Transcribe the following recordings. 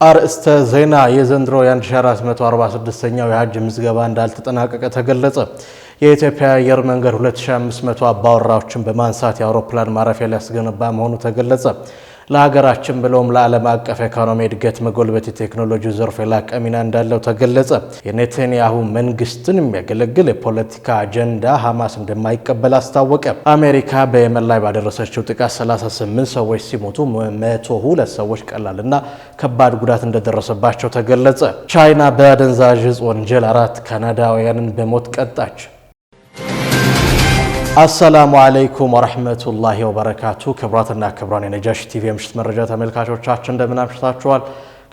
አርእስተ ዜና የዘንድሮ የ1446ኛው የሐጅ ምዝገባ እንዳልተጠናቀቀ ተገለጸ። የኢትዮጵያ አየር መንገድ 2500 አባወራዎችን በማንሳት የአውሮፕላን ማረፊያ ሊያስገነባ መሆኑ ተገለጸ። ለሀገራችን ብሎም ለዓለም አቀፍ ኢኮኖሚ እድገት መጎልበት የቴክኖሎጂ ዘርፍ የላቀ ሚና እንዳለው ተገለጸ። የኔታንያሁ መንግስትን የሚያገለግል የፖለቲካ አጀንዳ ሐማስ እንደማይቀበል አስታወቀ። አሜሪካ በየመን ላይ ባደረሰችው ጥቃት 38 ሰዎች ሲሞቱ 102 ሰዎች ቀላልና ከባድ ጉዳት እንደደረሰባቸው ተገለጸ። ቻይና በአደንዛዥ ዕፅ ወንጀል 4 ካናዳውያንን በሞት ቀጣች። አሰላሙ አለይኩም ወራህመቱላሂ ወበረካቱ። ክብራትና ክብራን የነጃሺ ቲቪ የምሽት መረጃ ተመልካቾቻችን እንደምን አምሽታችኋል?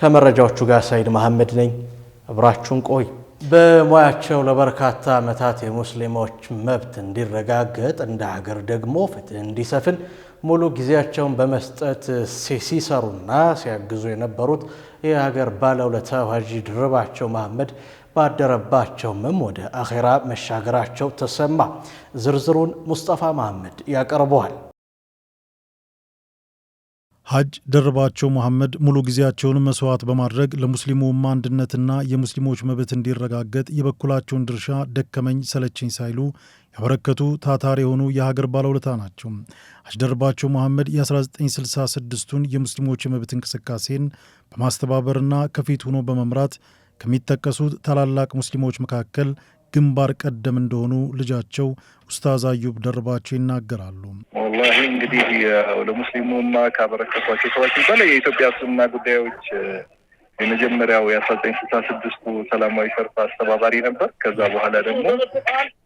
ከመረጃዎቹ ጋር ሰይድ መሐመድ ነኝ። አብራችሁን ቆይ። በሙያቸው ለበርካታ ዓመታት የሙስሊሞች መብት እንዲረጋገጥ እንደ ሀገር ደግሞ ፍትህ እንዲሰፍን ሙሉ ጊዜያቸውን በመስጠት ሲሰሩና ሲያግዙ የነበሩት የሀገር ባለውለታው ሀጂ ድርባቸው መሐመድ ባደረባቸው ወደ አኺራ መሻገራቸው ተሰማ። ዝርዝሩን ሙስጠፋ መሐመድ ያቀርበዋል። ሐጅ ድርባቸው መሐመድ ሙሉ ጊዜያቸውን መስዋዕት በማድረግ ለሙስሊሙ ኡማ አንድነትና የሙስሊሞች መብት እንዲረጋገጥ የበኩላቸውን ድርሻ ደከመኝ ሰለቸኝ ሳይሉ ያበረከቱ ታታሪ የሆኑ የሀገር ባለውለታ ናቸው። ሐጅ ድርባቸው መሐመድ የ1966ቱን የሙስሊሞች የመብት እንቅስቃሴን በማስተባበርና ከፊት ሆኖ በመምራት ከሚጠቀሱት ታላላቅ ሙስሊሞች መካከል ግንባር ቀደም እንደሆኑ ልጃቸው ኡስታዝ አዩብ ደርባቸው ይናገራሉ። ወላሂ እንግዲህ ለሙስሊሙ ኡማ ካበረከቷቸው ሰዎች በላይ የኢትዮጵያ እስልምና ጉዳዮች የመጀመሪያው የ1966ቱ ሰላማዊ ሰልፍ አስተባባሪ ነበር። ከዛ በኋላ ደግሞ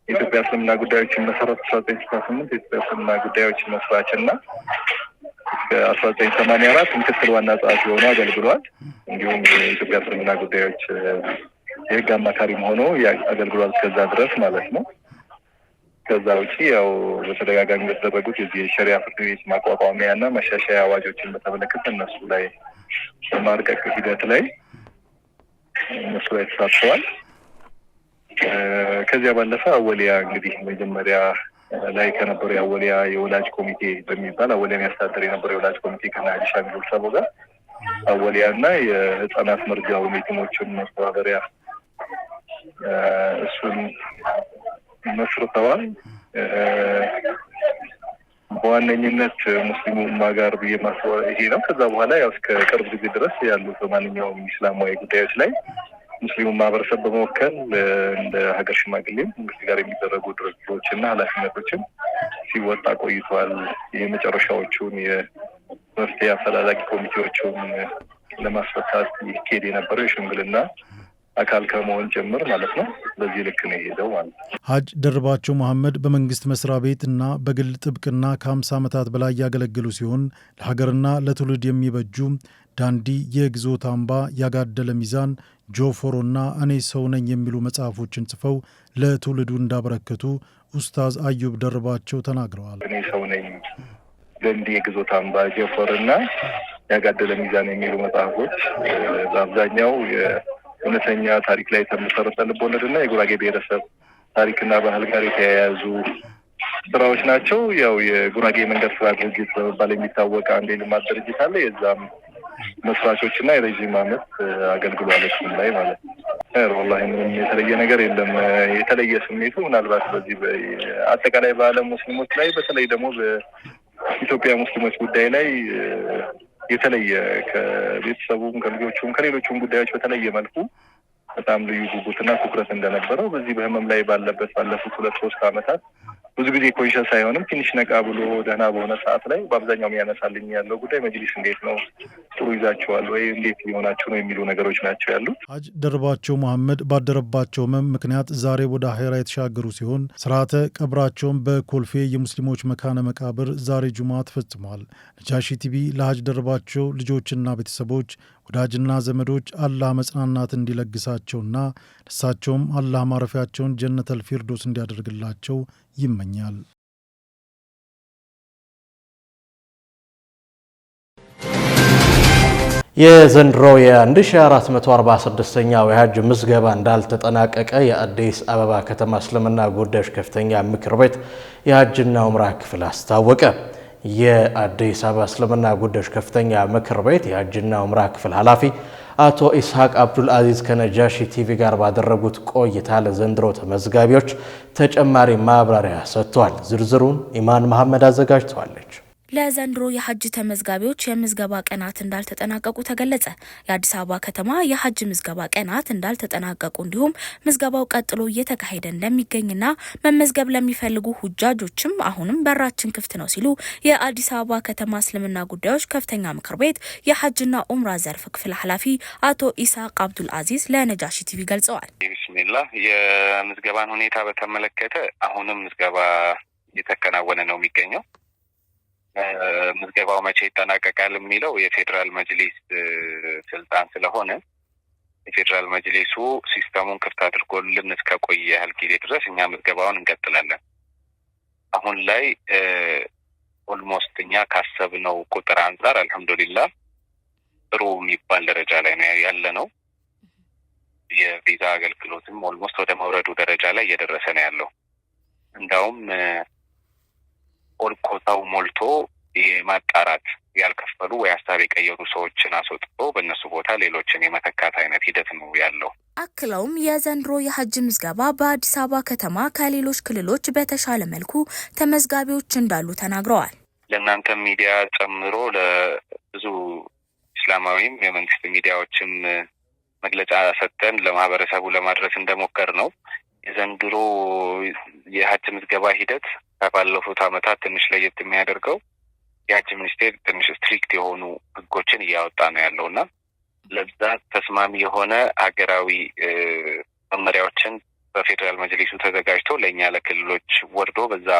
የኢትዮጵያ እስልምና ጉዳዮችን መሰረት 1968 የኢትዮጵያ እስልምና ጉዳዮች መስራችና እስከ 1984 ምክትል ዋና ጸሐፊ ሆኖ አገልግሏል። እንዲሁም የኢትዮጵያ እስልምና ጉዳዮች የህግ አማካሪም ሆኖ አገልግሏል እስከዛ ድረስ ማለት ነው። ከዛ ውጪ ያው በተደጋጋሚ የተደረጉት የሸሪዓ ፍርድ ቤት ማቋቋሚያና ማሻሻያ አዋጆችን በተመለከተ እነሱ ላይ በማርቀቅ ሂደት ላይ እነሱ ላይ ተሳትፈዋል። ከዚያ ባለፈ አወሊያ እንግዲህ መጀመሪያ ላይ ከነበሩ የአወሊያ የወላጅ ኮሚቴ በሚባል አወሊያን ያስተዳድር የነበረው የወላጅ ኮሚቴ ከናዲ ሻሚል ሰቦ ጋር አወሊያና የህፃናት መርጃው የቲሞችን ማስተባበሪያ እሱን መስርተዋል። በዋነኝነት ሙስሊሙ ኡማ ጋር በየማስወር ይሄ ነው። ከዛ በኋላ ያው እስከ ቅርብ ጊዜ ድረስ ያሉት በማንኛውም እስላማዊ ጉዳዮች ላይ ሙስሊሙ ማህበረሰብ በመወከል እንደ ሀገር ሽማግሌም መንግስት ጋር የሚደረጉ ድርድሮችና ኃላፊነቶችን ሲወጣ ቆይቷል። የመጨረሻዎቹን የመፍትሄ አፈላላጊ ኮሚቴዎቹን ለማስፈታት ይካሄድ የነበረው የሽምግልና አካል ከመሆን ጭምር ማለት ነው። በዚህ ልክ ነው የሄደው ማለት ነው። ሐጅ ድርባቸው መሐመድ በመንግስት መስሪያ ቤት እና በግል ጥብቅና ከ50 ዓመታት በላይ ያገለገሉ ሲሆን ለሀገርና ለትውልድ የሚበጁ ዳንዲ፣ የግዞት አምባ፣ ያጋደለ ሚዛን፣ ጆፎሮና እኔ ሰው ነኝ የሚሉ መጽሐፎችን ጽፈው ለትውልዱ እንዳበረከቱ ኡስታዝ አዩብ ደርባቸው ተናግረዋል። እኔ ሰው ነኝ፣ ዳንዲ፣ የግዞት አምባ፣ ጆፎሮና ያጋደለ ሚዛን የሚሉ መጽሐፎች በአብዛኛው እውነተኛ ታሪክ ላይ የተመሰረተ ልቦለድና የጉራጌ ብሔረሰብ ታሪክና ባህል ጋር የተያያዙ ስራዎች ናቸው። ያው የጉራጌ መንገድ ስራ ድርጅት በመባል የሚታወቅ አንድ የልማት ድርጅት አለ። የዛም መስራቾችና የረዥም ዓመት አገልግሏል እሱም ላይ ማለት ነው። ወላሂ ምንም የተለየ ነገር የለም። የተለየ ስሜቱ ምናልባት በዚህ አጠቃላይ በዓለም ሙስሊሞች ላይ በተለይ ደግሞ በኢትዮጵያ ሙስሊሞች ጉዳይ ላይ የተለየ ከቤተሰቡም ከልጆቹም ከሌሎቹም ጉዳዮች በተለየ መልኩ በጣም ልዩ ጉጉትና ትኩረት እንደነበረው በዚህ በህመም ላይ ባለበት ባለፉት 2-3 ዓመታት ብዙ ጊዜ ኮንሸስ አይሆንም። ትንሽ ነቃ ብሎ ደህና በሆነ ሰዓት ላይ በአብዛኛው የሚያነሳልኝ ያለው ጉዳይ መጅሊስ እንዴት ነው፣ ጥሩ ይዛችኋል ወይ፣ እንዴት ሊሆናችሁ ነው የሚሉ ነገሮች ናቸው ያሉት። ሐጅ ድርባቸው መሐመድ ባደረባቸው ህመም ምክንያት ዛሬ ወደ አኺራ የተሻገሩ ሲሆን ስርዓተ ቀብራቸውን በኮልፌ የሙስሊሞች መካነ መቃብር ዛሬ ጁማ ተፈጽሟል። ነጃሺ ቲቪ ለሐጅ ድርባቸው ልጆችና ቤተሰቦች ወዳጅና ዘመዶች አላህ መጽናናት እንዲለግሳቸውና ለሳቸውም አላህ ማረፊያቸውን ጀነተል ፊርዶስ እንዲያደርግላቸው ይመኛል። የዘንድሮ የ1446ኛው የሐጅ ምዝገባ እንዳልተጠናቀቀ የአዲስ አበባ ከተማ እስልምና ጉዳዮች ከፍተኛ ምክር ቤት የሐጅና ዑምራ ክፍል አስታወቀ። የአዲስ አበባ እስልምና ጉዳዮች ከፍተኛ ምክር ቤት የሐጅና ዑምራ ክፍል ኃላፊ አቶ ኢስሐቅ አብዱል አዚዝ ከነጃሺ ቲቪ ጋር ባደረጉት ቆይታ ለዘንድሮ ተመዝጋቢዎች ተጨማሪ ማብራሪያ ሰጥቷል። ዝርዝሩን ኢማን መሐመድ አዘጋጅተዋለች። ለዘንድሮ የሐጅ ተመዝጋቢዎች የምዝገባ ቀናት እንዳልተጠናቀቁ ተገለጸ። የአዲስ አበባ ከተማ የሐጅ ምዝገባ ቀናት እንዳልተጠናቀቁ እንዲሁም ምዝገባው ቀጥሎ እየተካሄደ እንደሚገኝና መመዝገብ ለሚፈልጉ ሁጃጆችም አሁንም በራችን ክፍት ነው ሲሉ የአዲስ አበባ ከተማ እስልምና ጉዳዮች ከፍተኛ ምክር ቤት የሐጅና ኡምራ ዘርፍ ክፍል ኃላፊ አቶ ኢስሐቅ አብዱል አዚዝ ለነጃሺ ቲቪ ገልጸዋል። ቢስሚላህ የምዝገባን ሁኔታ በተመለከተ አሁንም ምዝገባ እየተከናወነ ነው የሚገኘው። ምዝገባው መቼ ይጠናቀቃል የሚለው የፌዴራል መጅሊስ ስልጣን ስለሆነ የፌዴራል መጅሊሱ ሲስተሙን ክፍት አድርጎልን እስከቆየ ያህል ጊዜ ድረስ እኛ ምዝገባውን እንቀጥላለን። አሁን ላይ ኦልሞስት እኛ ካሰብነው ቁጥር አንጻር አልহামዱሊላህ ጥሩ የሚባል ደረጃ ላይ ነው ያለ ነው። የቪዛ አገልግሎትም ኦልሞስት ወደ መውረዱ ደረጃ ላይ እየደረሰ ነው ያለው። እንዳውም ኮታው ሞልቶ የማጣራት ያልከፈሉ ወይ ሐሳብ የቀየሩ ሰዎችን አስወጥቶ በእነሱ ቦታ ሌሎችን የመተካት አይነት ሂደት ነው ያለው። አክለውም የዘንድሮ የሐጅ ምዝገባ በአዲስ አበባ ከተማ ከሌሎች ክልሎች በተሻለ መልኩ ተመዝጋቢዎች እንዳሉ ተናግረዋል። ለእናንተ ሚዲያ ጨምሮ ለብዙ እስላማዊም የመንግስት ሚዲያዎችም መግለጫ ሰጥተን ለማህበረሰቡ ለማድረስ እንደሞከር ነው የዘንድሮ የሐጅ ምዝገባ ሂደት ከባለፉት ዓመታት ትንሽ ለየት የሚያደርገው የሐጅ ሚኒስቴር ትንሽ ስትሪክት የሆኑ ህጎችን እያወጣ ነው ያለውና ለዛ ተስማሚ የሆነ ሀገራዊ መመሪያዎችን በፌዴራል መጅሊሱ ተዘጋጅቶ ለኛ ለክልሎች ወርዶ በዛ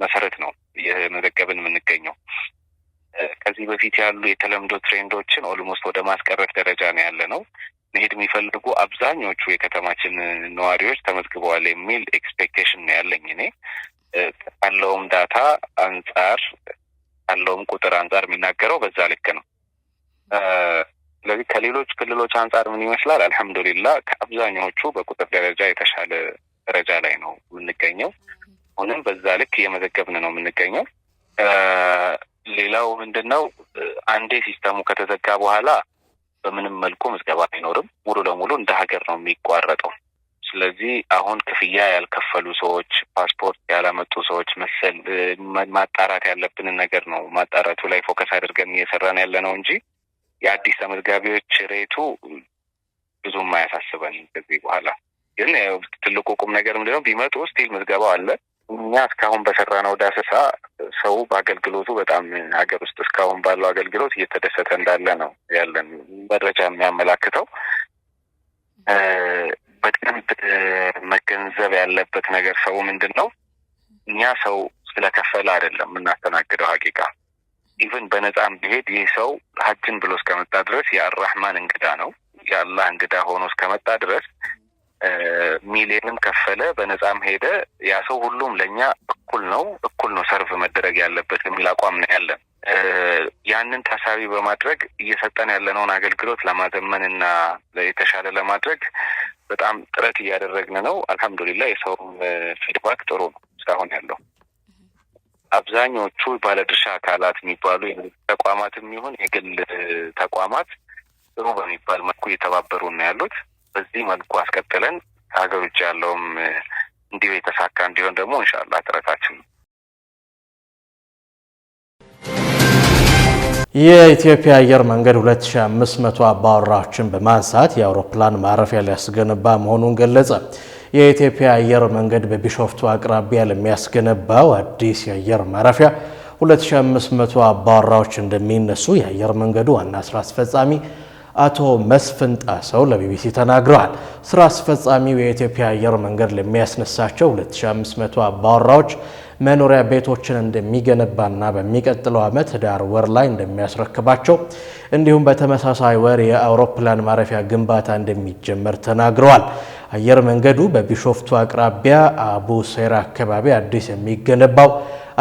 መሰረት ነው የመዘገብን የምንገኘው። ከዚህ በፊት ያሉ የተለምዶ ትሬንዶችን ኦልሞስት ወደ ማስቀረት ደረጃ ነው ያለ ነው። መሄድ የሚፈልጉ አብዛኞቹ የከተማችን ነዋሪዎች ተመዝግበዋል የሚል ኤክስፔክቴሽን ነው ያለኝ እኔ። ካለውም ዳታ አንጻር ካለውም ቁጥር አንጻር የሚናገረው በዛ ልክ ነው። ስለዚህ ከሌሎች ክልሎች አንጻር ምን ይመስላል? አልহামዱሊላህ ከአብዛኞቹ በቁጥር ደረጃ የተሻለ ደረጃ ላይ ነው የምንገኘው። አሁንም በዛ ልክ እየመዘገብን ነው የምንገኘው። ሌላው ምንድነው አንዴ ሲስተሙ ከተዘጋ በኋላ በምንም መልኩ ምዝገባ አይኖርም። ሙሉ ለሙሉ እንደ ሀገር ነው የሚቋረጠው። ስለዚህ አሁን ክፍያ ያልከፈሉ ሰዎች፣ ፓስፖርት ያላመጡ ሰዎች መሰል ማጣራት ያለብንን ነገር ነው ማጣራቱ ላይ ፎከስ አድርገን እየሰራን ያለ ነው እንጂ የአዲስ ተመዝጋቢዎች ሬቱ ብዙም አያሳስበን። ከዚህ በኋላ ግን ትልቁ ቁም ነገር ምንድነው ቢመጡ ስቲል ምዝገባው አለ። እኛ እስካሁን በሰራነው ዳሰሳ ሰው በአገልግሎቱ በጣም ሀገር ውስጥ እስካሁን ባለው አገልግሎት እየተደሰተ እንዳለ ነው ያለን መረጃ የሚያመላክተው። በደንብ መገንዘብ ያለበት ነገር ሰው ምንድነው እኛ ሰው ስለከፈለ አይደለም የምናስተናግደው። ሀቂቃ ኢቭን በነፃም ቢሄድ ይህ ሰው ሐጅን ብሎ እስከመጣ ድረስ የአራህማን እንግዳ ነው። የአላህ እንግዳ ሆኖ እስከመጣ ድረስ ሚሊዮንም ከፈለ በነፃም ሄደ ያ ሰው ሁሉም ለኛ እኩል ነው ሰርቭ መደረግ ያለበት የሚል አቋም ነው ያለን። ያንን ታሳቢ በማድረግ እየሰጠን ያለነውን አገልግሎት ለማዘመንና የተሻለ ለማድረግ በጣም ጥረት እያደረግን ነው። አልহামዱሊላህ የሰው ፊድባክ ጥሩ ነው እስካሁን ያለው። አብዛኞቹ ባለድርሻ አካላት የሚባሉ ተቋማትም ይሁን የግል ተቋማት ጥሩ በሚባል መልኩ እየተባበሩ ነው ያሉት። በዚህ መልኩ አስቀጥለን ሀገር ውጭ ያለውም እንዲሁ የተሳካ እንዲሆን ደግሞ ኢንሻአላህ ጥረታችን ነው። የኢትዮጵያ አየር መንገድ 2500 አባወራዎችን በማንሳት የአውሮፕላን ማረፊያ ሊያስገነባ መሆኑን ገለጸ። የኢትዮጵያ አየር መንገድ በቢሾፍቱ አቅራቢያ ለሚያስገነባው አዲስ የአየር ማረፊያ 2500 አባወራዎች እንደሚነሱ የአየር መንገዱ ዋና ስራ አስፈጻሚ አቶ መስፍን ጣሰው ለቢቢሲ ተናግረዋል። ስራ አስፈጻሚው የኢትዮጵያ አየር መንገድ ለሚያስነሳቸው 2500 አባወራዎች መኖሪያ ቤቶችን እንደሚገነባና በሚቀጥለው ዓመት ዳር ወር ላይ እንደሚያስረክባቸው እንዲሁም በተመሳሳይ ወር የአውሮፕላን ማረፊያ ግንባታ እንደሚጀመር ተናግረዋል። አየር መንገዱ በቢሾፍቱ አቅራቢያ አቡ ሰይራ አካባቢ አዲስ የሚገነባው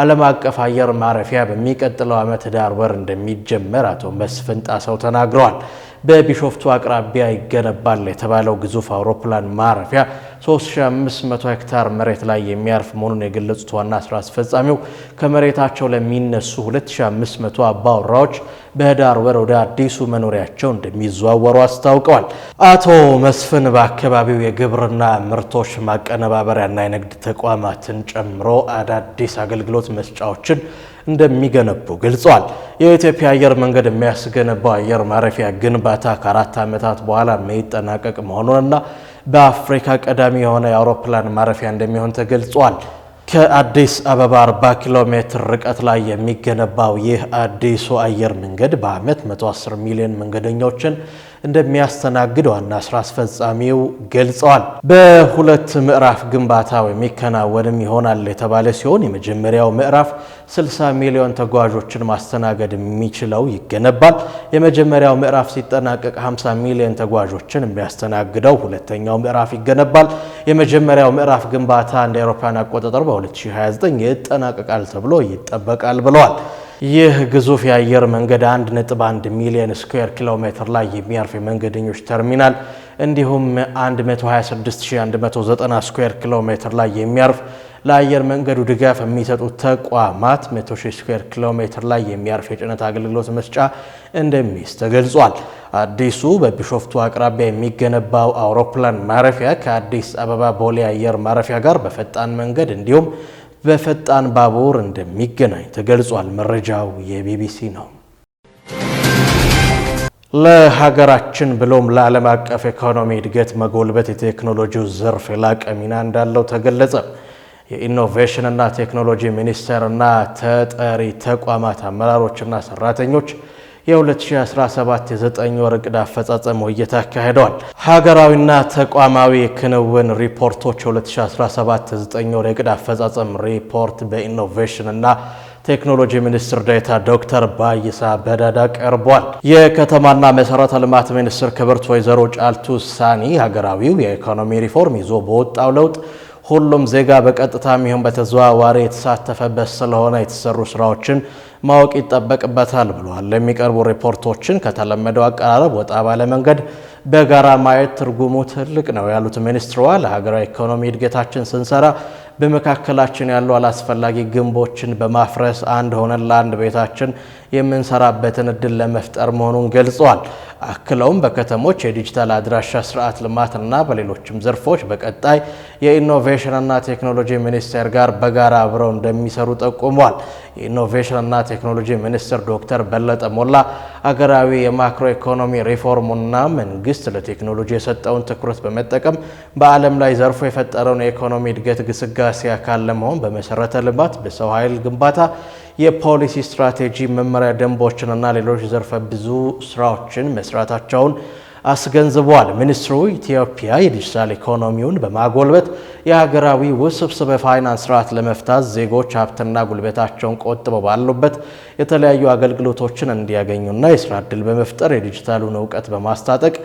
ዓለም አቀፍ አየር ማረፊያ በሚቀጥለው ዓመት ዳር ወር እንደሚጀመር አቶ መስፍን ጣሰው ተናግረዋል። በቢሾፍቱ አቅራቢያ ይገነባል የተባለው ግዙፍ አውሮፕላን ማረፊያ 3500 ሄክታር መሬት ላይ የሚያርፍ መሆኑን የገለጹት ዋና ስራ አስፈጻሚው ከመሬታቸው ለሚነሱ 2500 አባወራዎች በህዳር ወር ወደ አዲሱ መኖሪያቸው እንደሚዘዋወሩ አስታውቀዋል። አቶ መስፍን በአካባቢው የግብርና ምርቶች ማቀነባበሪያና የንግድ ተቋማትን ጨምሮ አዳዲስ አገልግሎት መስጫዎችን እንደሚገነቡ ገልጸዋል። የኢትዮጵያ አየር መንገድ የሚያስገነባው አየር ማረፊያ ግንባታ ከ4 ዓመታት በኋላ የሚጠናቀቅ መሆኑንና በአፍሪካ ቀዳሚ የሆነ የአውሮፕላን ማረፊያ እንደሚሆን ተገልጿል። ከአዲስ አበባ 40 ኪሎ ሜትር ርቀት ላይ የሚገነባው ይህ አዲሱ አየር መንገድ በዓመት 110 ሚሊዮን መንገደኞችን እንደሚያስተናግድ ዋና ስራ አስፈጻሚው ገልጸዋል። በሁለት ምዕራፍ ግንባታው የሚከናወንም ይሆናል የተባለ ሲሆን የመጀመሪያው ምዕራፍ 60 ሚሊዮን ተጓዦችን ማስተናገድ የሚችለው ይገነባል። የመጀመሪያው ምዕራፍ ሲጠናቀቅ 50 ሚሊዮን ተጓዦችን የሚያስተናግደው ሁለተኛው ምዕራፍ ይገነባል። የመጀመሪያው ምዕራፍ ግንባታ እንደ አውሮፓውያን አቆጣጠር በ2029 ይጠናቀቃል ተብሎ ይጠበቃል ብለዋል። ይህ ግዙፍ የአየር መንገድ 1.1 ሚሊዮን ስኩዌር ኪሎ ሜትር ላይ የሚያርፍ የመንገደኞች ተርሚናል እንዲሁም 126190 ስኩዌር ኪሎ ሜትር ላይ የሚያርፍ ለአየር መንገዱ ድጋፍ የሚሰጡት ተቋማት 100,000 ስኩዌር ኪሎ ሜትር ላይ የሚያርፍ የጭነት አገልግሎት መስጫ እንደሚይዝ ተገልጿል። አዲሱ በቢሾፍቱ አቅራቢያ የሚገነባው አውሮፕላን ማረፊያ ከአዲስ አበባ ቦሌ አየር ማረፊያ ጋር በፈጣን መንገድ እንዲሁም በፈጣን ባቡር እንደሚገናኝ ተገልጿል። መረጃው የቢቢሲ ነው። ለሀገራችን ብሎም ለዓለም አቀፍ ኢኮኖሚ እድገት መጎልበት የቴክኖሎጂው ዘርፍ የላቀ ሚና እንዳለው ተገለጸ። የኢኖቬሽንና ቴክኖሎጂ ሚኒስቴርና ተጠሪ ተቋማት አመራሮችና ሰራተኞች የ2017 የ9 ወር ዕቅድ አፈጻጸም ውይይት አካሂደዋል። ሀገራዊና ተቋማዊ ክንውን ሪፖርቶች የ2017 የ9 ወር ዕቅድ አፈጻጸም ሪፖርት በኢኖቬሽንና ቴክኖሎጂ ሚኒስትር ዴኤታ ዶክተር ባይሳ በዳዳ ቀርቧል። የከተማና መሰረተ ልማት ሚኒስትር ክብርት ወይዘሮ ጫልቱ ሳኒ ሀገራዊው የኢኮኖሚ ሪፎርም ይዞ በወጣው ለውጥ ሁሉም ዜጋ በቀጥታም ይሁን በተዘዋዋሪ የተሳተፈበት ስለሆነ የተሰሩ ስራዎችን ማወቅ ይጠበቅበታል ብለዋል። ለሚቀርቡ ሪፖርቶችን ከተለመደው አቀራረብ ወጣ ባለ መንገድ በጋራ ማየት ትርጉሙ ትልቅ ነው ያሉት ሚኒስትሯ ለሀገራዊ ኢኮኖሚ እድገታችን ስንሰራ በመካከላችን ያሉ አላስፈላጊ ግንቦችን በማፍረስ አንድ ሆነን ለአንድ ቤታችን የምንሰራበትን እድል ለመፍጠር መሆኑን ገልጸዋል። አክለውም በከተሞች የዲጂታል አድራሻ ስርዓት ልማትና በሌሎችም ዘርፎች በቀጣይ የኢኖቬሽንና ቴክኖሎጂ ሚኒስቴር ጋር በጋራ አብረው እንደሚሰሩ ጠቁመዋል። የኢኖቬሽንና ቴክኖሎጂ ሚኒስትር ዶክተር በለጠ ሞላ አገራዊ የማክሮ ኢኮኖሚ ሪፎርሙና መንግስት ለቴክኖሎጂ የሰጠውን ትኩረት በመጠቀም በዓለም ላይ ዘርፉ የፈጠረውን የኢኮኖሚ እድገት ግስጋሴ አካል ለመሆን በመሰረተ ልማት፣ በሰው ኃይል ግንባታ፣ የፖሊሲ ስትራቴጂ፣ መመሪያ ደንቦችንና ሌሎች ዘርፈ ብዙ ስራዎችን መስራታቸውን አስገንዝበዋል። ሚኒስትሩ ኢትዮጵያ የዲጂታል ኢኮኖሚውን በማጎልበት የሀገራዊ ውስብስብ የፋይናንስ ስርዓት ለመፍታት ዜጎች ሀብትና ጉልበታቸውን ቆጥበው ባሉበት የተለያዩ አገልግሎቶችን እንዲያገኙና የስራ ዕድል በመፍጠር የዲጂታሉን እውቀት በማስታጠቅ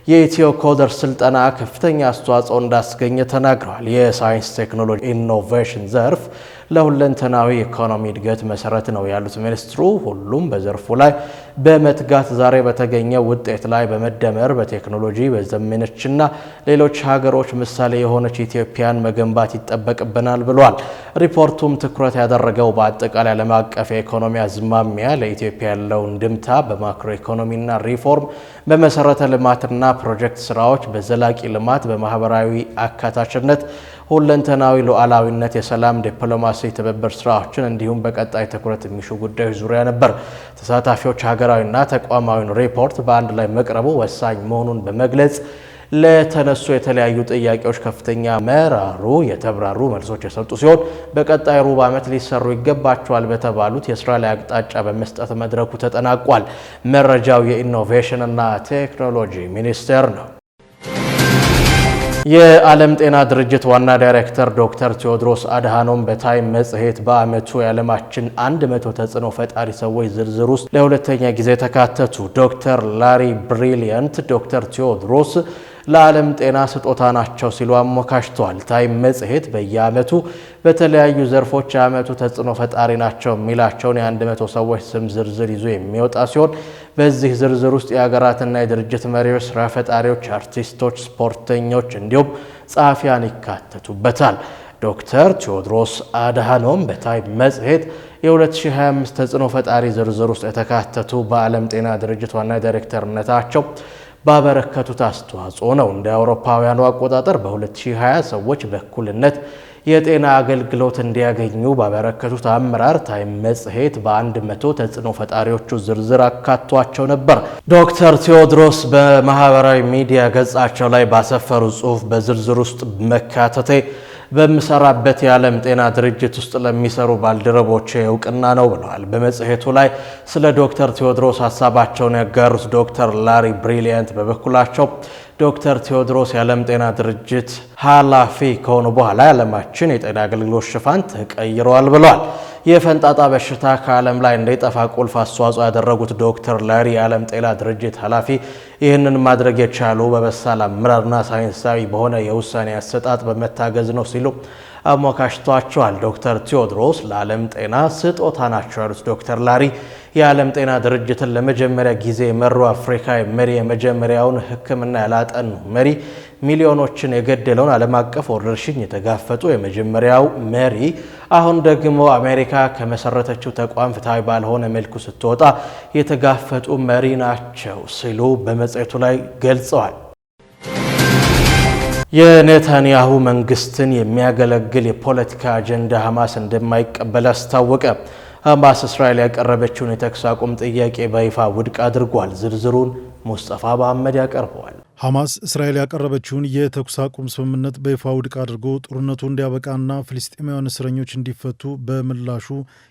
የኢትዮ ኮደር ስልጠና ከፍተኛ አስተዋጽኦ እንዳስገኘ ተናግረዋል። የሳይንስ ቴክኖሎጂ ኢኖቬሽን ዘርፍ ለሁለንተናዊ ኢኮኖሚ እድገት መሰረት ነው ያሉት ሚኒስትሩ ሁሉም በዘርፉ ላይ በመትጋት ዛሬ በተገኘው ውጤት ላይ በመደመር በቴክኖሎጂ በዘመነችና ሌሎች ሀገሮች ምሳሌ የሆነች ኢትዮጵያን መገንባት ይጠበቅብናል ብሏል። ሪፖርቱም ትኩረት ያደረገው በአጠቃላይ ዓለም አቀፍ የኢኮኖሚ አዝማሚያ ለኢትዮጵያ ያለውን ድምታ በማክሮ ኢኮኖሚና ሪፎርም፣ በመሰረተ ልማትና ፕሮጀክት ስራዎች፣ በዘላቂ ልማት፣ በማህበራዊ አካታችነት፣ ሁለንተናዊ ሉዓላዊነት፣ የሰላም ዲፕሎማሲ ትብብር ስራዎችን እንዲሁም በቀጣይ ትኩረት የሚሹ ጉዳዮች ዙሪያ ነበር። ተሳታፊዎች ሀገራዊና ተቋማዊን ሪፖርት በአንድ ላይ መቅረቡ ወሳኝ መሆኑን በመግለጽ ለተነሱ የተለያዩ ጥያቄዎች ከፍተኛ መራሩ የተብራሩ መልሶች የሰጡ ሲሆን በቀጣይ ሩብ ዓመት ሊሰሩ ይገባቸዋል በተባሉት የስራ ላይ አቅጣጫ በመስጠት መድረኩ ተጠናቋል። መረጃው የኢኖቬሽንና ቴክኖሎጂ ሚኒስቴር ነው። የዓለም ጤና ድርጅት ዋና ዳይሬክተር ዶክተር ቴዎድሮስ አድሃኖም በታይም መጽሔት በዓመቱ የዓለማችን 100 ተጽዕኖ ፈጣሪ ሰዎች ዝርዝር ውስጥ ለሁለተኛ ጊዜ ተካተቱ። ዶክተር ላሪ ብሪሊያንት ዶክተር ቴዎድሮስ ለዓለም ጤና ስጦታ ናቸው ሲሉ አሞካሽተዋል። ታይም መጽሔት በየዓመቱ በተለያዩ ዘርፎች የዓመቱ ተጽዕኖ ፈጣሪ ናቸው የሚላቸውን የ100 ሰዎች ስም ዝርዝር ይዞ የሚወጣ ሲሆን በዚህ ዝርዝር ውስጥ የሀገራትና የድርጅት መሪዎች፣ ስራ ፈጣሪዎች፣ አርቲስቶች፣ ስፖርተኞች እንዲሁም ጸሐፊያን ይካተቱበታል። ዶክተር ቴዎድሮስ አድሃኖም በታይም መጽሔት የ2025 ተጽዕኖ ፈጣሪ ዝርዝር ውስጥ የተካተቱ በዓለም ጤና ድርጅት ዋና ዳይሬክተርነታቸው ባበረከቱት አስተዋጽኦ ነው። እንደ አውሮፓውያኑ አቆጣጠር በ2020 ሰዎች በእኩልነት የጤና አገልግሎት እንዲያገኙ ባበረከቱት አመራር ታይም መጽሔት በ100 ተጽዕኖ ፈጣሪዎቹ ዝርዝር አካቷቸው ነበር። ዶክተር ቴዎድሮስ በማህበራዊ ሚዲያ ገጻቸው ላይ ባሰፈሩ ጽሑፍ በዝርዝር ውስጥ መካተቴ በምሰራበት የዓለም ጤና ድርጅት ውስጥ ለሚሰሩ ባልደረቦቼ እውቅና ነው ብለዋል። በመጽሔቱ ላይ ስለ ዶክተር ቴዎድሮስ ሀሳባቸውን ያጋሩት ዶክተር ላሪ ብሪሊያንት በበኩላቸው ዶክተር ቴዎድሮስ የዓለም ጤና ድርጅት ኃላፊ ከሆኑ በኋላ የዓለማችን የጤና አገልግሎት ሽፋን ተቀይረዋል ብለዋል። የፈንጣጣ በሽታ ከዓለም ላይ እንዳይጠፋ ቁልፍ አስተዋጽኦ ያደረጉት ዶክተር ላሪ የዓለም ጤና ድርጅት ኃላፊ ይህንን ማድረግ የቻሉ በበሳል አመራርና ሳይንሳዊ በሆነ የውሳኔ አሰጣጥ በመታገዝ ነው ሲሉ አሞካሽቷቸዋል። ዶክተር ቴዎድሮስ ለዓለም ጤና ስጦታ ናቸው ያሉት ዶክተር ላሪ የዓለም ጤና ድርጅትን ለመጀመሪያ ጊዜ የመሩ አፍሪካዊ መሪ፣ የመጀመሪያውን ሕክምና ያላጠኑ መሪ፣ ሚሊዮኖችን የገደለውን ዓለም አቀፍ ወረርሽኝ የተጋፈጡ የመጀመሪያው መሪ፣ አሁን ደግሞ አሜሪካ ከመሰረተችው ተቋም ፍትሐዊ ባልሆነ መልኩ ስትወጣ የተጋፈጡ መሪ ናቸው ሲሉ በመጽሔቱ ላይ ገልጸዋል። የኔታንያሁ መንግስትን የሚያገለግል የፖለቲካ አጀንዳ ሐማስ እንደማይቀበል አስታወቀ። ሐማስ እስራኤል ያቀረበችውን የተኩስ አቁም ጥያቄ በይፋ ውድቅ አድርጓል። ዝርዝሩን ሙስጠፋ መሐመድ ያቀርበዋል። ሐማስ እስራኤል ያቀረበችውን የተኩስ አቁም ስምምነት በይፋ ውድቅ አድርጎ ጦርነቱ እንዲያበቃና ፍልስጤማውያን እስረኞች እንዲፈቱ በምላሹ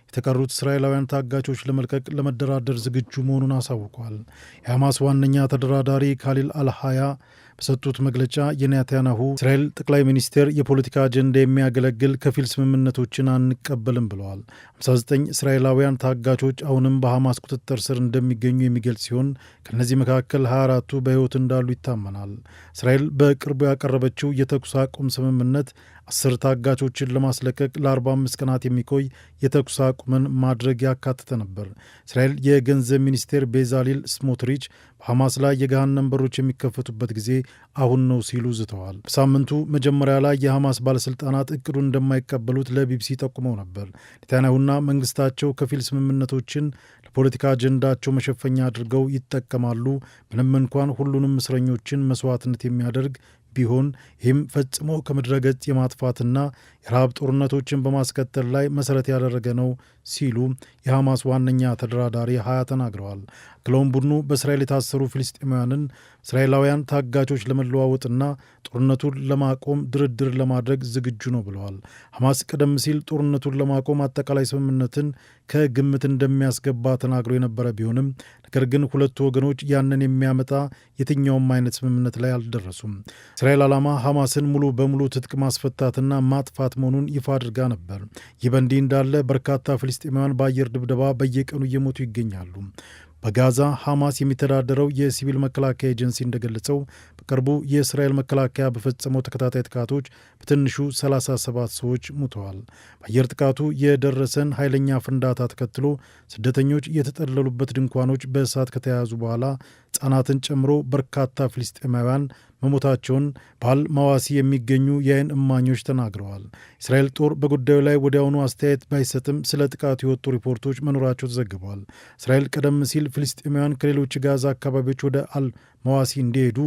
የተቀሩት እስራኤላውያን ታጋቾች ለመልቀቅ ለመደራደር ዝግጁ መሆኑን አሳውቋል። የሐማስ ዋነኛ ተደራዳሪ ካሊል አልሃያ በሰጡት መግለጫ የኔታንያሁ እስራኤል ጠቅላይ ሚኒስቴር የፖለቲካ አጀንዳ የሚያገለግል ከፊል ስምምነቶችን አንቀበልም ብለዋል። 59 እስራኤላውያን ታጋቾች አሁንም በሐማስ ቁጥጥር ስር እንደሚገኙ የሚገልጽ ሲሆን ከእነዚህ መካከል 24ቱ በሕይወት እንዳሉ ይታመናል። እስራኤል በቅርቡ ያቀረበችው የተኩስ አቁም ስምምነት 10 ታጋቾችን ለማስለቀቅ ለ45 ቀናት የሚቆይ የተኩስ አቁምን ማድረግ ያካተተ ነበር። እስራኤል የገንዘብ ሚኒስቴር ቤዛሊል ስሞትሪች በሐማስ ላይ የገሃነም በሮች የሚከፈቱበት ጊዜ አሁን ነው ሲሉ ዝተዋል። በሳምንቱ መጀመሪያ ላይ የሐማስ ባለሥልጣናት እቅዱን እንደማይቀበሉት ለቢቢሲ ጠቁመው ነበር። ኔታንያሁና መንግስታቸው ከፊል ስምምነቶችን ለፖለቲካ አጀንዳቸው መሸፈኛ አድርገው ይጠቀማሉ። ምንም እንኳን ሁሉንም እስረኞችን መስዋዕትነት የሚያደርግ ቢሆን ይህም ፈጽሞ ከምድረ ገጽ የማጥፋትና የረሃብ ጦርነቶችን በማስከተል ላይ መሰረት ያደረገ ነው ሲሉ የሐማስ ዋነኛ ተደራዳሪ ሀያ ተናግረዋል። አክለውም ቡድኑ በእስራኤል የታሰሩ ፍልስጤማውያንን እስራኤላውያን ታጋቾች ለመለዋወጥና ጦርነቱን ለማቆም ድርድር ለማድረግ ዝግጁ ነው ብለዋል። ሐማስ ቀደም ሲል ጦርነቱን ለማቆም አጠቃላይ ስምምነትን ከግምት እንደሚያስገባ ተናግሮ የነበረ ቢሆንም ነገር ግን ሁለቱ ወገኖች ያንን የሚያመጣ የትኛውም አይነት ስምምነት ላይ አልደረሱም። እስራኤል ዓላማ ሐማስን ሙሉ በሙሉ ትጥቅ ማስፈታትና ማጥፋት መሆኑን ይፋ አድርጋ ነበር። ይህ በእንዲህ እንዳለ በርካታ ፍልስጤማውያን በአየር ድብደባ በየቀኑ እየሞቱ ይገኛሉ። በጋዛ ሐማስ የሚተዳደረው የሲቪል መከላከያ ኤጀንሲ እንደገለጸው በቅርቡ የእስራኤል መከላከያ በፈጸመው ተከታታይ ጥቃቶች በትንሹ 37 ሰዎች ሙተዋል። በአየር ጥቃቱ የደረሰን ኃይለኛ ፍንዳታ ተከትሎ ስደተኞች የተጠለሉበት ድንኳኖች በእሳት ከተያያዙ በኋላ ሕፃናትን ጨምሮ በርካታ ፍልስጤማውያን መሞታቸውን በአል ማዋሲ የሚገኙ የዓይን እማኞች ተናግረዋል። እስራኤል ጦር በጉዳዩ ላይ ወዲያውኑ አስተያየት ባይሰጥም ስለ ጥቃቱ የወጡ ሪፖርቶች መኖራቸው ተዘግቧል። እስራኤል ቀደም ሲል ፍልስጤማውያን ከሌሎች ጋዛ አካባቢዎች ወደ አል ማዋሲ እንዲሄዱ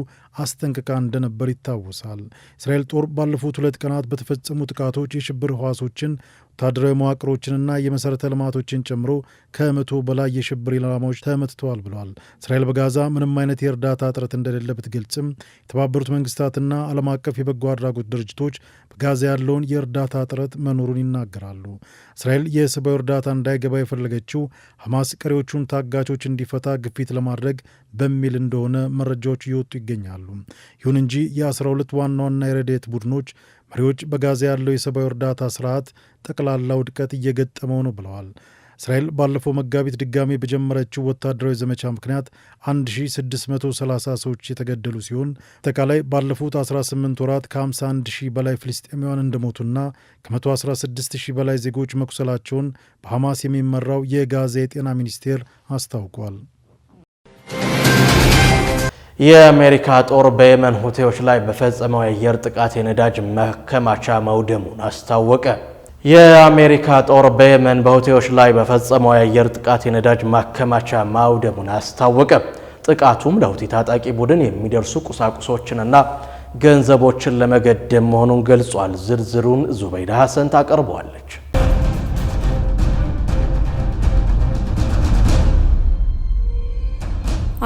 አስጠንቅቃ እንደነበር ይታወሳል። እስራኤል ጦር ባለፉት 2 ቀናት በተፈጸሙ ጥቃቶች የሽብር ህዋሶችን ወታደራዊ መዋቅሮችንና የመሠረተ ልማቶችን ጨምሮ ከ100 በላይ የሽብር ኢላማዎች ተመትተዋል ብለዋል። እስራኤል በጋዛ ምንም አይነት የእርዳታ እጥረት እንደሌለ ብትገልጽም የተባበሩት መንግስታትና ዓለም አቀፍ የበጎ አድራጎት ድርጅቶች በጋዛ ያለውን የእርዳታ እጥረት መኖሩን ይናገራሉ። እስራኤል የሰብአዊ እርዳታ እንዳይገባ የፈለገችው ሐማስ ቀሪዎቹን ታጋቾች እንዲፈታ ግፊት ለማድረግ በሚል እንደሆነ መረጃዎች እየወጡ ይገኛሉ። ይሁን እንጂ የ12 ዋና ዋና የረድኤት ቡድኖች መሪዎች በጋዛ ያለው የሰብአዊ እርዳታ ስርዓት ጠቅላላ ውድቀት እየገጠመው ነው ብለዋል። እስራኤል ባለፈው መጋቢት ድጋሜ በጀመረችው ወታደራዊ ዘመቻ ምክንያት 1630 ሰዎች የተገደሉ ሲሆን አጠቃላይ ባለፉት 18 ወራት ከ51000 በላይ ፍልስጤማውያን እንደሞቱና ከ116000 በላይ ዜጎች መቁሰላቸውን በሐማስ የሚመራው የጋዛ የጤና ሚኒስቴር አስታውቋል። የአሜሪካ ጦር በየመን ሁቲዎች ላይ በፈጸመው የአየር ጥቃት የነዳጅ ማከማቻ መውደሙን አስታወቀ። የአሜሪካ ጦር በየመን በሁቲዎች ላይ በፈጸመው የአየር ጥቃት የነዳጅ ማከማቻ ማውደሙን አስታወቀ። ጥቃቱም ለሁቲ ታጣቂ ቡድን የሚደርሱ ቁሳቁሶችንና ገንዘቦችን ለመገደብ መሆኑን ገልጿል። ዝርዝሩን ዙበይዳ ሐሰን ታቀርበዋለች።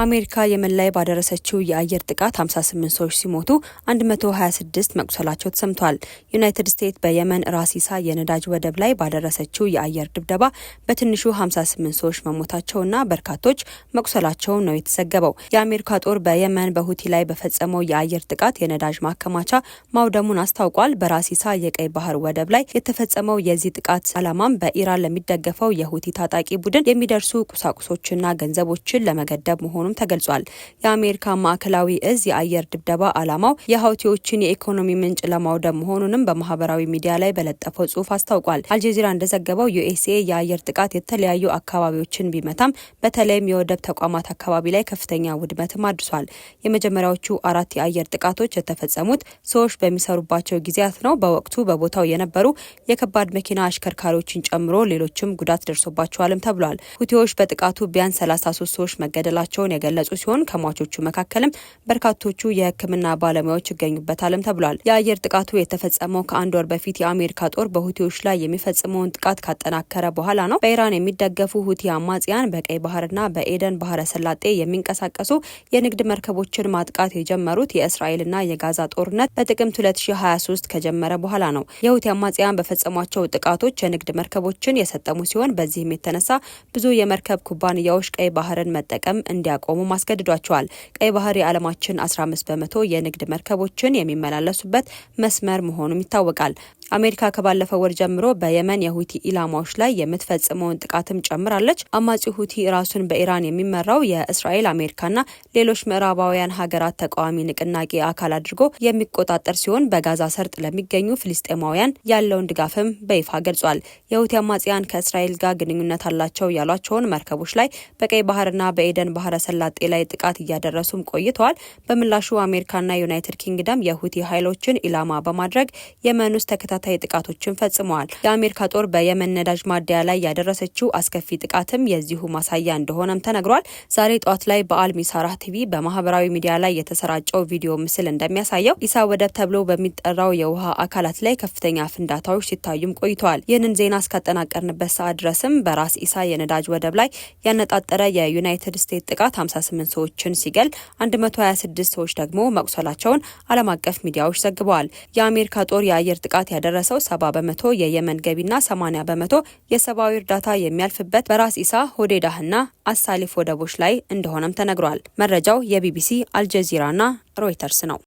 አሜሪካ የመን ላይ ባደረሰችው የአየር ጥቃት 58 ሰዎች ሲሞቱ 126 መቁሰላቸው ተሰምቷል። ዩናይትድ ስቴትስ በየመን ራሲሳ የነዳጅ ወደብ ላይ ባደረሰችው የአየር ድብደባ በትንሹ 58 ሰዎች መሞታቸውና በርካቶች መቁሰላቸው ነው የተዘገበው። የአሜሪካ ጦር በየመን በሁቲ ላይ በፈጸመው የአየር ጥቃት የነዳጅ ማከማቻ ማውደሙን አስታውቋል። በራሲሳ የቀይ ባህር ወደብ ላይ የተፈጸመው የዚህ ጥቃት ዓላማም በኢራን ለሚደገፈው የሁቲ ታጣቂ ቡድን የሚደርሱ ቁሳቁሶችና ገንዘቦችን ለመገደብ መሆኑን ተገልጿል። የአሜሪካ ማዕከላዊ እዝ የአየር ድብደባ ዓላማው የሁቲዎችን የኢኮኖሚ ምንጭ ለማውደም መሆኑንም በማህበራዊ ሚዲያ ላይ በለጠፈው ጽሑፍ አስታውቋል። አልጀዚራ እንደዘገበው ዩኤስኤ የአየር ጥቃት የተለያዩ አካባቢዎችን ቢመታም በተለይም የወደብ ተቋማት አካባቢ ላይ ከፍተኛ ውድመትም አድርሷል። የመጀመሪያዎቹ 4 የአየር ጥቃቶች የተፈጸሙት ሰዎች በሚሰሩባቸው ጊዜያት ነው። በወቅቱ በቦታው የነበሩ የከባድ መኪና አሽከርካሪዎችን ጨምሮ ሌሎችም ጉዳት ደርሶባቸዋልም ተብሏል። ሁቲዎች በጥቃቱ ቢያንስ 33 ሰዎች መገደላቸውን የገለጹ ሲሆን ከሟቾቹ መካከልም በርካቶቹ የሕክምና ባለሙያዎች ይገኙበታልም ተብሏል። የአየር ጥቃቱ የተፈጸመው ከአንድ ወር በፊት የአሜሪካ ጦር በሁቲዎች ላይ የሚፈጽመውን ጥቃት ካጠናከረ በኋላ ነው። በኢራን የሚደገፉ ሁቲ አማጽያን በቀይ ባህርና በኤደን ባህረ ሰላጤ የሚንቀሳቀሱ የንግድ መርከቦችን ማጥቃት የጀመሩት የእስራኤልና የጋዛ ጦርነት በጥቅምት 2023 ከጀመረ በኋላ ነው። የሁቲ አማጽያን በፈጸሟቸው ጥቃቶች የንግድ መርከቦችን የሰጠሙ ሲሆን በዚህም የተነሳ ብዙ የመርከብ ኩባንያዎች ቀይ ባህርን መጠቀም እንዲያቆሙ ማስገድዷቸዋል። ቀይ ባህር የዓለማችን 15 በመቶ የንግድ መርከቦችን የሚመላለሱበት መስመር መሆኑም ይታወቃል። አሜሪካ ከባለፈው ወር ጀምሮ በየመን የሁቲ ኢላማዎች ላይ የምትፈጽመውን ጥቃትም ጨምራለች። አማጺው ሁቲ ራሱን በኢራን የሚመራው የእስራኤል አሜሪካና ሌሎች ምዕራባውያን ሀገራት ተቃዋሚ ንቅናቄ አካል አድርጎ የሚቆጣጠር ሲሆን በጋዛ ሰርጥ ለሚገኙ ፍልስጤማውያን ያለውን ድጋፍም በይፋ ገልጿል። የሁቲ አማጽያን ከእስራኤል ጋር ግንኙነት አላቸው ያሏቸውን መርከቦች ላይ በቀይ ባህርና በኤደን ባህረ ሰላጤ ላይ ጥቃት እያደረሱም ቆይተዋል። በምላሹ አሜሪካና ዩናይትድ ኪንግደም የሁቲ ኃይሎችን ኢላማ በማድረግ የመን ውስጥ ተከታታይ ጥቃቶችን ፈጽመዋል። የአሜሪካ ጦር በየመን ነዳጅ ማደያ ላይ ያደረሰችው አስከፊ ጥቃትም የዚሁ ማሳያ እንደሆነም ተነግሯል። ዛሬ ጧት ላይ በአልሚሳራህ ቲቪ በማህበራዊ ሚዲያ ላይ የተሰራጨው ቪዲዮ ምስል እንደሚያሳየው ኢሳ ወደብ ተብሎ በሚጠራው የውሃ አካላት ላይ ከፍተኛ ፍንዳታዎች ሲታዩም ቆይተዋል። ይህንን ዜና እስካጠናቀርንበት ሰዓት ድረስም በራስ ኢሳ የነዳጅ ወደብ ላይ ያነጣጠረ የዩናይትድ ስቴትስ ጥቃት 58 ሰዎችን ሲገል 126 ሰዎች ደግሞ መቁሰላቸውን ዓለም አቀፍ ሚዲያዎች ዘግበዋል። የአሜሪካ ጦር የአየር ጥቃት ያደረሰው 70 በመቶ የየመን ገቢና 80 በመቶ የሰብአዊ እርዳታ የሚያልፍበት በራስ ኢሳ ሆዴዳህና አሳሊፍ ወደቦች ላይ እንደሆነም ተነግሯል። መረጃው የቢቢሲ አልጀዚራና ሮይተርስ ነው።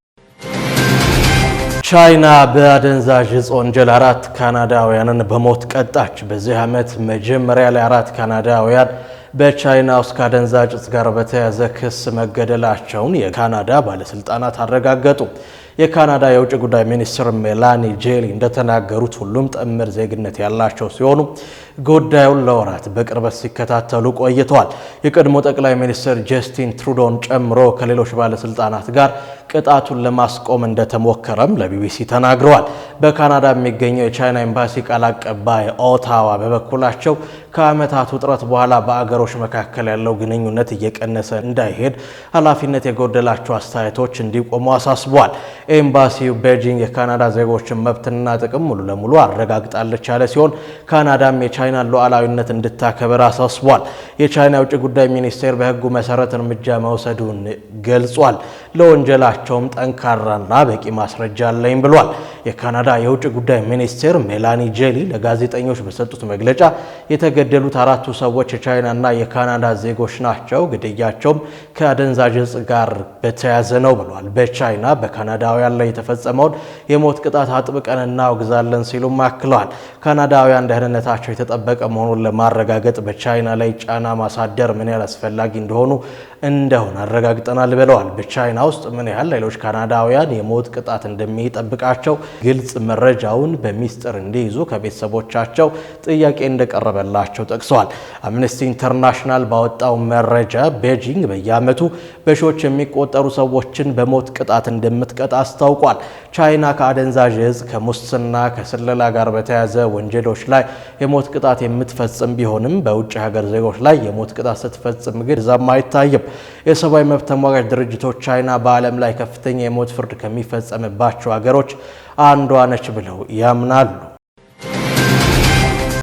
ቻይና በአደንዛዥ እጽ ወንጀል 4 ካናዳውያንን በሞት ቀጣች። በዚህ ዓመት መጀመሪያ ላይ 4 ካናዳውያን በቻይና ውስጥ ከአደንዛዥ እጽ ጋር በተያያዘ ክስ መገደላቸውን የካናዳ ባለስልጣናት አረጋገጡ። የካናዳ የውጭ ጉዳይ ሚኒስትር ሜላኒ ጄሊ እንደተናገሩት ሁሉም ጥምር ዜግነት ያላቸው ሲሆኑ ጉዳዩን ለወራት በቅርበት ሲከታተሉ ቆይተዋል። የቀድሞ ጠቅላይ ሚኒስትር ጀስቲን ትሩዶን ጨምሮ ከሌሎች ባለስልጣናት ጋር ቅጣቱን ለማስቆም እንደተሞከረም ለቢቢሲ ተናግረዋል። በካናዳ የሚገኘው የቻይና ኤምባሲ ቃል አቀባይ ኦታዋ በበኩላቸው ከዓመታት ውጥረት በኋላ በአገሮች መካከል ያለው ግንኙነት እየቀነሰ እንዳይሄድ ኃላፊነት የጎደላቸው አስተያየቶች እንዲቆሙ አሳስቧል። ኤምባሲው ቤጂንግ የካናዳ ዜጎችን መብትና ጥቅም ሙሉ ለሙሉ አረጋግጣለች ያለ ሲሆን ካናዳም የቻይናን ሉዓላዊነት እንድታከብር አሳስቧል። የቻይና የውጭ ጉዳይ ሚኒስቴር በሕጉ መሰረት እርምጃ መውሰዱን ገልጿል። ለወንጀላቸውም ጠንካራና በቂ ማስረጃ አለኝ ብሏል። የካናዳ የውጭ ጉዳይ ሚኒስቴር ሜላኒ ጄሊ ለጋዜጠኞች በሰጡት መግለጫ የተገደሉት 4 ሰዎች የቻይናና የካናዳ ዜጎች ናቸው። ግድያቸውም ከአደንዛዥ እጽ ጋር በተያያዘ ነው ብሏል። በቻይና በካናዳውያን ላይ የተፈጸመውን የሞት ቅጣት አጥብቀን እናወግዛለን ሲሉም አክለዋል። ካናዳውያን ደህንነታቸው የተጠበቀ መሆኑን ለማረጋገጥ በቻይና ላይ ጫና ማሳደር ምን ያህል አስፈላጊ እንደሆነ አረጋግጠናል ብለዋል። በቻይና ውስጥ ምን ያህል ሌሎች ካናዳውያን የሞት ቅጣት እንደሚጠብቃቸው ግልጽ መረጃውን በሚስጥር እንዲይዙ ከቤተሰቦቻቸው ጥያቄ እንደቀረበላቸው ጠቅሰዋል። አምነስቲ ኢንተርናሽናል ባወጣው መረጃ ቤጂንግ በየዓመቱ በሺዎች የሚቆጠሩ ሰዎችን በሞት ቅጣት እንደምትቀጣ አስታውቋል። ቻይና ከአደንዛዥ እጽ፣ ከሙስና፣ ከስለላ ጋር በተያያዘ ወንጀሎች ላይ የሞት ቅጣት የምትፈጽም ቢሆንም በውጭ ሀገር ዜጎች ላይ የሞት ቅጣት ስትፈጽም ግን ዛም አይታይም። የሰብአዊ መብት ተሟጋች ድርጅቶች ቻይና በዓለም ላይ ከፍተኛ የሞት ፍርድ ከሚፈጸምባቸው ሀገሮች አንዷ ነች ብለው ያምናሉ።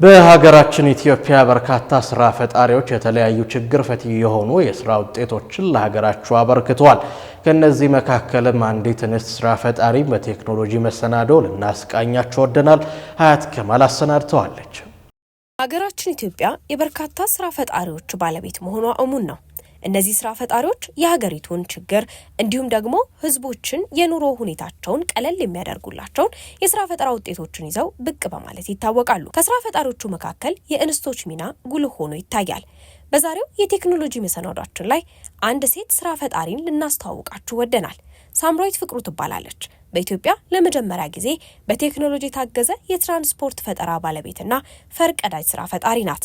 በሀገራችን ኢትዮጵያ በርካታ ስራ ፈጣሪዎች የተለያዩ ችግር ፈቲ የሆኑ የስራ ውጤቶችን ለሀገራቸው አበርክተዋል። ከነዚህ መካከልም አንዲት እንስት ስራ ፈጣሪ በቴክኖሎጂ መሰናዶ ልናስቃኛቸው ወደናል። ሀያት ከማል አሰናድተዋለች። ሀገራችን ኢትዮጵያ የበርካታ ስራ ፈጣሪዎች ባለቤት መሆኗ እሙን ነው። እነዚህ ስራ ፈጣሪዎች የሀገሪቱን ችግር እንዲሁም ደግሞ ህዝቦችን የኑሮ ሁኔታቸውን ቀለል የሚያደርጉላቸውን የስራ ፈጠራ ውጤቶችን ይዘው ብቅ በማለት ይታወቃሉ። ከስራ ፈጣሪዎቹ መካከል የእንስቶች ሚና ጉልህ ሆኖ ይታያል። በዛሬው የቴክኖሎጂ መሰናዷችን ላይ አንድ ሴት ስራ ፈጣሪን ልናስተዋውቃችሁ ወደናል። ሳምራዊት ፍቅሩ ትባላለች። በኢትዮጵያ ለመጀመሪያ ጊዜ በቴክኖሎጂ የታገዘ የትራንስፖርት ፈጠራ ባለቤትና ፈርቀዳጅ ስራ ፈጣሪ ናት።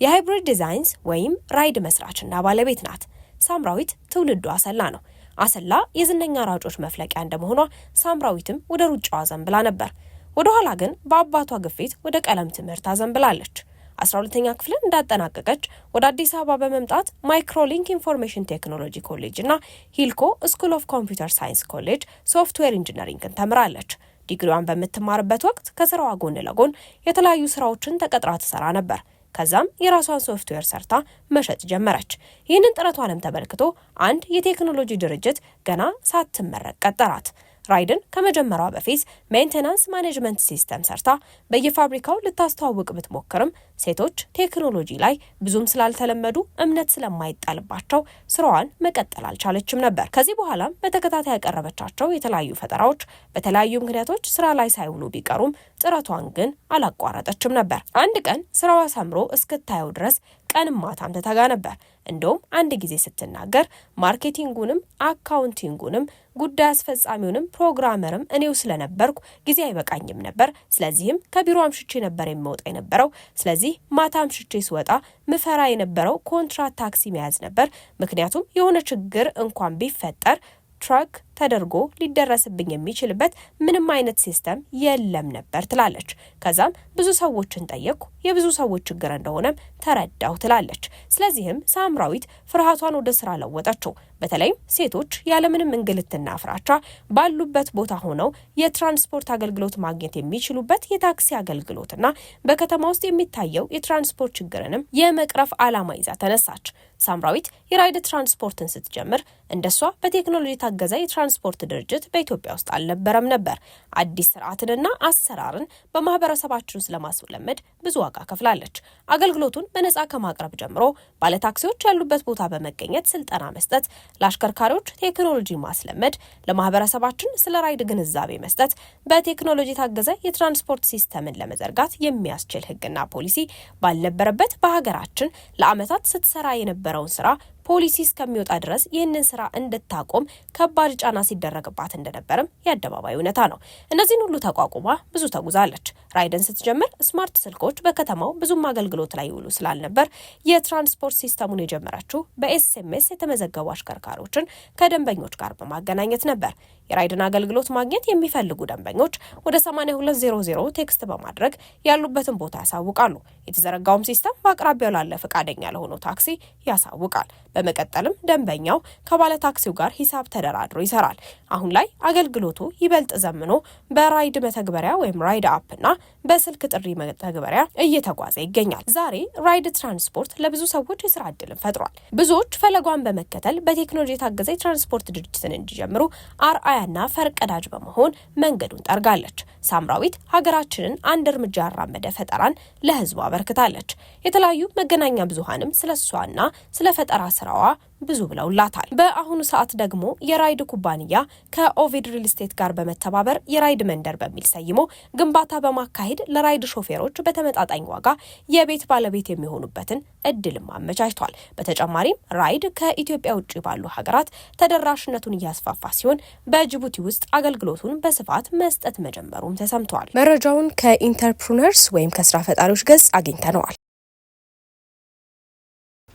የሃይብሪድ ዲዛይንስ ወይም ራይድ መስራችና ባለቤት ናት። ሳምራዊት ትውልዱ አሰላ ነው። አሰላ የዝነኛ ራጮች መፍለቂያ እንደመሆኗ ሳምራዊትም ወደ ሩጫዋ ዘንብላ ነበር። ወደኋላ ግን በአባቷ ግፊት ወደ ቀለም ትምህርት አዘንብላለች። 12ኛ ክፍልን እንዳጠናቀቀች ወደ አዲስ አበባ በመምጣት ማይክሮሊንክ ኢንፎርሜሽን ቴክኖሎጂ ኮሌጅ እና ሂልኮ ስኩል ኦፍ ኮምፒውተር ሳይንስ ኮሌጅ ሶፍትዌር ኢንጂነሪንግን ተምራለች። ዲግሪዋን በምትማርበት ወቅት ከስራዋ ጎን ለጎን የተለያዩ ስራዎችን ተቀጥራ ትሰራ ነበር። ከዛም የራሷን ሶፍትዌር ሰርታ መሸጥ ጀመረች። ይህንን ጥረቷንም ተመልክቶ አንድ የቴክኖሎጂ ድርጅት ገና ሳትመረቅ ቀጠራት። ራይድን ከመጀመሯ በፊት ሜንቴናንስ ማኔጅመንት ሲስተም ሰርታ በየፋብሪካው ልታስተዋውቅ ብትሞክርም ሴቶች ቴክኖሎጂ ላይ ብዙም ስላልተለመዱ እምነት ስለማይጣልባቸው ስራዋን መቀጠል አልቻለችም ነበር። ከዚህ በኋላም በተከታታይ ያቀረበቻቸው የተለያዩ ፈጠራዎች በተለያዩ ምክንያቶች ስራ ላይ ሳይውሉ ቢቀሩም ጥረቷን ግን አላቋረጠችም ነበር። አንድ ቀን ስራዋ ሰምሮ እስክታየው ድረስ ቀንም ማታም ትተጋ ነበር። እንደውም አንድ ጊዜ ስትናገር ማርኬቲንጉንም አካውንቲንጉንም ጉዳይ አስፈጻሚውንም ፕሮግራመርም እኔው ስለነበርኩ ጊዜ አይበቃኝም ነበር። ስለዚህም ከቢሮ አምሽቼ ነበር የሚወጣ የነበረው። ስለዚህ ማታ አምሽቼ ስወጣ ምፈራ የነበረው ኮንትራት ታክሲ መያዝ ነበር። ምክንያቱም የሆነ ችግር እንኳን ቢፈጠር ትራክ ተደርጎ ሊደረስብኝ የሚችልበት ምንም አይነት ሲስተም የለም ነበር ትላለች። ከዛም ብዙ ሰዎችን ጠየቅኩ፣ የብዙ ሰዎች ችግር እንደሆነም ተረዳው ትላለች። ስለዚህም ሳምራዊት ፍርሃቷን ወደ ስራ ለወጠችው። በተለይም ሴቶች ያለምንም እንግልትና ፍራቻ ባሉበት ቦታ ሆነው የትራንስፖርት አገልግሎት ማግኘት የሚችሉበት የታክሲ አገልግሎትና በከተማ ውስጥ የሚታየው የትራንስፖርት ችግርንም የመቅረፍ ዓላማ ይዛ ተነሳች። ሳምራዊት የራይድ ትራንስፖርትን ስትጀምር እንደሷ በቴክኖሎጂ የታገዘ የትራንስፖርት ድርጅት በኢትዮጵያ ውስጥ አልነበረም ነበር። አዲስ ስርዓትንና አሰራርን በማህበረሰባችን ውስጥ ለማስለመድ ብዙ ዋጋ ከፍላለች። አገልግሎቱን በነጻ ከማቅረብ ጀምሮ ባለታክሲዎች ያሉበት ቦታ በመገኘት ስልጠና መስጠት፣ ለአሽከርካሪዎች ቴክኖሎጂ ማስለመድ፣ ለማህበረሰባችን ስለ ራይድ ግንዛቤ መስጠት፣ በቴክኖሎጂ የታገዘ የትራንስፖርት ሲስተምን ለመዘርጋት የሚያስችል ህግና ፖሊሲ ባልነበረበት በሀገራችን ለዓመታት ስትሰራ የነበረውን ስራ ፖሊሲ እስከሚወጣ ድረስ ይህንን ስራ እንድታቆም ከባድ ጫና ሲደረግባት እንደነበርም የአደባባይ እውነታ ነው። እነዚህን ሁሉ ተቋቁማ ብዙ ተጉዛለች። ራይድን ስትጀምር ስማርት ስልኮች በከተማው ብዙም አገልግሎት ላይ ይውሉ ስላልነበር የትራንስፖርት ሲስተሙን የጀመረችው በኤስኤምኤስ የተመዘገቡ አሽከርካሪዎችን ከደንበኞች ጋር በማገናኘት ነበር። የራይድን አገልግሎት ማግኘት የሚፈልጉ ደንበኞች ወደ 8200 ቴክስት በማድረግ ያሉበትን ቦታ ያሳውቃሉ። የተዘረጋውም ሲስተም በአቅራቢያው ላለ ፈቃደኛ ለሆነው ታክሲ ያሳውቃል። በመቀጠልም ደንበኛው ከባለ ታክሲው ጋር ሂሳብ ተደራድሮ ይሰራል። አሁን ላይ አገልግሎቱ ይበልጥ ዘምኖ በራይድ መተግበሪያ ወይም ራይድ አፕ እና በስልክ ጥሪ መተግበሪያ እየተጓዘ ይገኛል። ዛሬ ራይድ ትራንስፖርት ለብዙ ሰዎች የስራ ዕድልን ፈጥሯል። ብዙዎች ፈለጓን በመከተል በቴክኖሎጂ የታገዘ የትራንስፖርት ድርጅትን እንዲጀምሩ አርአያና ፈርቀዳጅ በመሆን መንገዱን ጠርጋለች። ሳምራዊት ሀገራችንን አንድ እርምጃ ያራመደ ፈጠራን ለህዝቡ አበርክታለች። የተለያዩ መገናኛ ብዙሃንም ስለሷና ስለ ፈጠራ ስራዋ ብዙ ብለውላታል። በአሁኑ ሰዓት ደግሞ የራይድ ኩባንያ ከኦቪድ ሪል ስቴት ጋር በመተባበር የራይድ መንደር በሚል ሰይሞ ግንባታ በማካሄድ ለራይድ ሾፌሮች በተመጣጣኝ ዋጋ የቤት ባለቤት የሚሆኑበትን እድልም አመቻችቷል። በተጨማሪም ራይድ ከኢትዮጵያ ውጭ ባሉ ሀገራት ተደራሽነቱን እያስፋፋ ሲሆን በጅቡቲ ውስጥ አገልግሎቱን በስፋት መስጠት መጀመሩም ተሰምቷል። መረጃውን ከኢንተርፕሩነርስ ወይም ከስራ ፈጣሪዎች ገጽ አግኝተነዋል።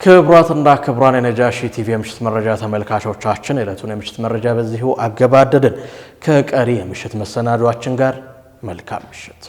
ክቡራትና ክቡራን የነጃሺ ቲቪ የምሽት መረጃ ተመልካቾቻችን የዕለቱን የምሽት መረጃ በዚሁ አገባደድን። ከቀሪ የምሽት መሰናዷችን ጋር መልካም ምሽት